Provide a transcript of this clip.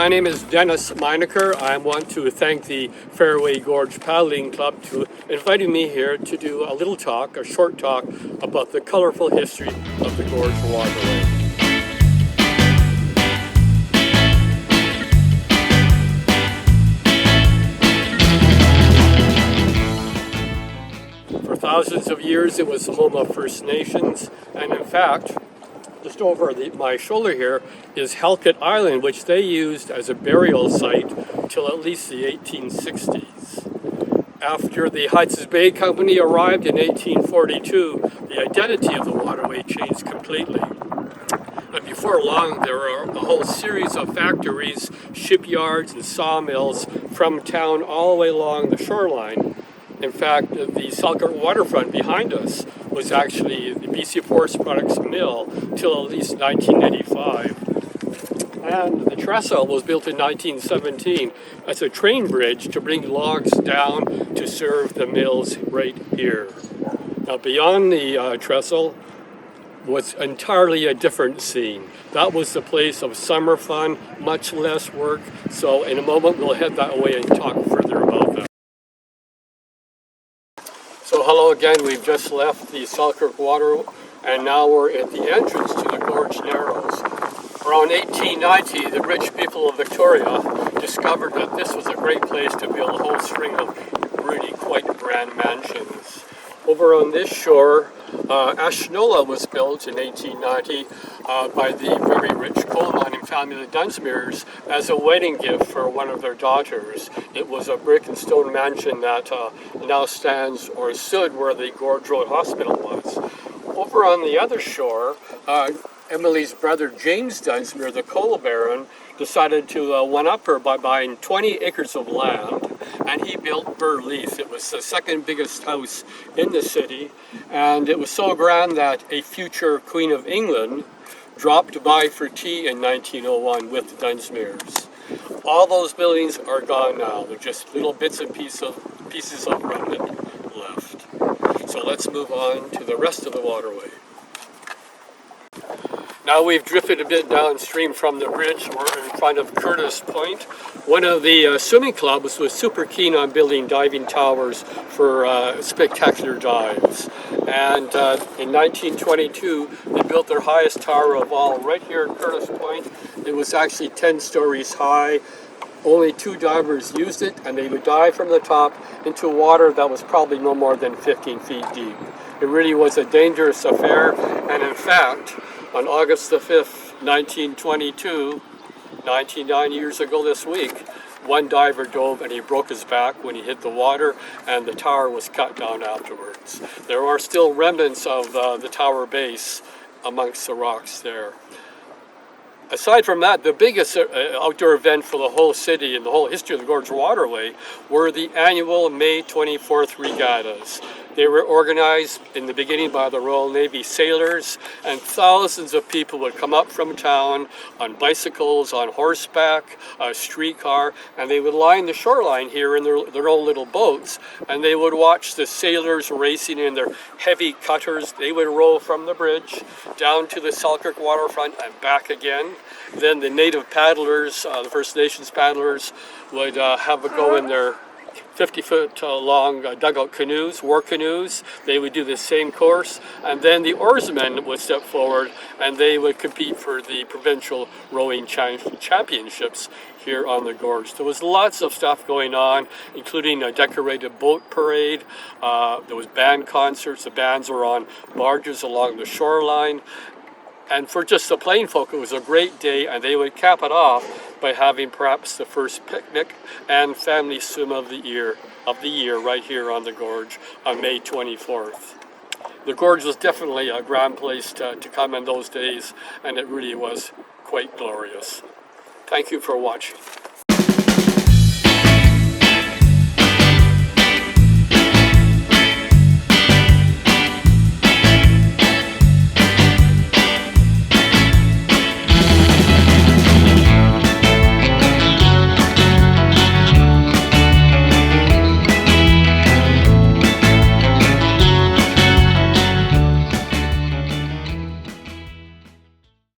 My name is Dennis Minaker. I want to thank the Fairway Gorge Paddling Club for inviting me here to do a little talk, a short talk, about the colorful history of the Gorge Waterway. For thousands of years it was the home of First Nations, and in fact, just over my shoulder here is Halkett Island, which they used as a burial site till at least the 1860s. After the Hudson's Bay Company arrived in 1842, the identity of the waterway changed completely. But before long, there were a whole series of factories, shipyards, and sawmills from town all the way along the shoreline. In fact, the Selkirk waterfront behind us was actually the BC Forest Products Mill till at least 1985. And the trestle was built in 1917 as a train bridge to bring logs down to serve the mills right here. Now beyond the trestle was entirely a different scene. That was the place of summer fun, much less work. So in a moment we'll head that way and talk further about that. So hello again, we've just left the Selkirk Water and now we're at the entrance to the Gorge Narrows. Around 1890, the rich people of Victoria discovered that this was a great place to build a whole string of really quite grand mansions. Over on this shore, Ashnola was built in 1890 by the very rich coal mining family, the Dunsmuirs, as a wedding gift for one of their daughters. It was a brick and stone mansion that now stands or stood where the Gorge Road Hospital was. Over on the other shore, Emily's brother James Dunsmuir, the coal baron, decided to one-up her by buying 20 acres of land, and he built Burleith. It was the second biggest house in the city, and it was so grand that a future Queen of England dropped by for tea in 1901 with the Dunsmuirs. All those buildings are gone now. They're just little bits and pieces of remnant left. So let's move on to the rest of the waterway. Now we've drifted a bit downstream from the bridge. We're in front of Curtis Point. One of the swimming clubs was super keen on building diving towers for spectacular dives. And in 1922, they built their highest tower of all right here at Curtis Point. It was actually 10 stories high. Only 2 divers used it, and they would dive from the top into water that was probably no more than 15 feet deep. It really was a dangerous affair, and in fact, on August the 5th, 1922, 99 years ago this week, one diver dove and he broke his back when he hit the water, and the tower was cut down afterwards. There are still remnants of the tower base amongst the rocks there. Aside from that, the biggest outdoor event for the whole city and the whole history of the Gorge Waterway were the annual May 24th regattas. They were organized in the beginning by the Royal Navy sailors, and thousands of people would come up from town on bicycles, on horseback, a streetcar, and they would line the shoreline here in their own little boats, and they would watch the sailors racing in their heavy cutters. They would row from the bridge down to the Selkirk waterfront and back again. Then the native paddlers, the First Nations paddlers, would have a go in their 50-foot long dugout canoes, war canoes. They would do the same course, and then the oarsmen would step forward and they would compete for the provincial rowing championships here on the gorge. There was lots of stuff going on, including a decorated boat parade. There was band concerts. The bands were on barges along the shoreline. And for just the plain folk, it was a great day, and they would cap it off by having perhaps the first picnic and family swim of the year right here on the gorge on May 24th. The gorge was definitely a grand place to come in those days, and it really was quite glorious. Thank you for watching.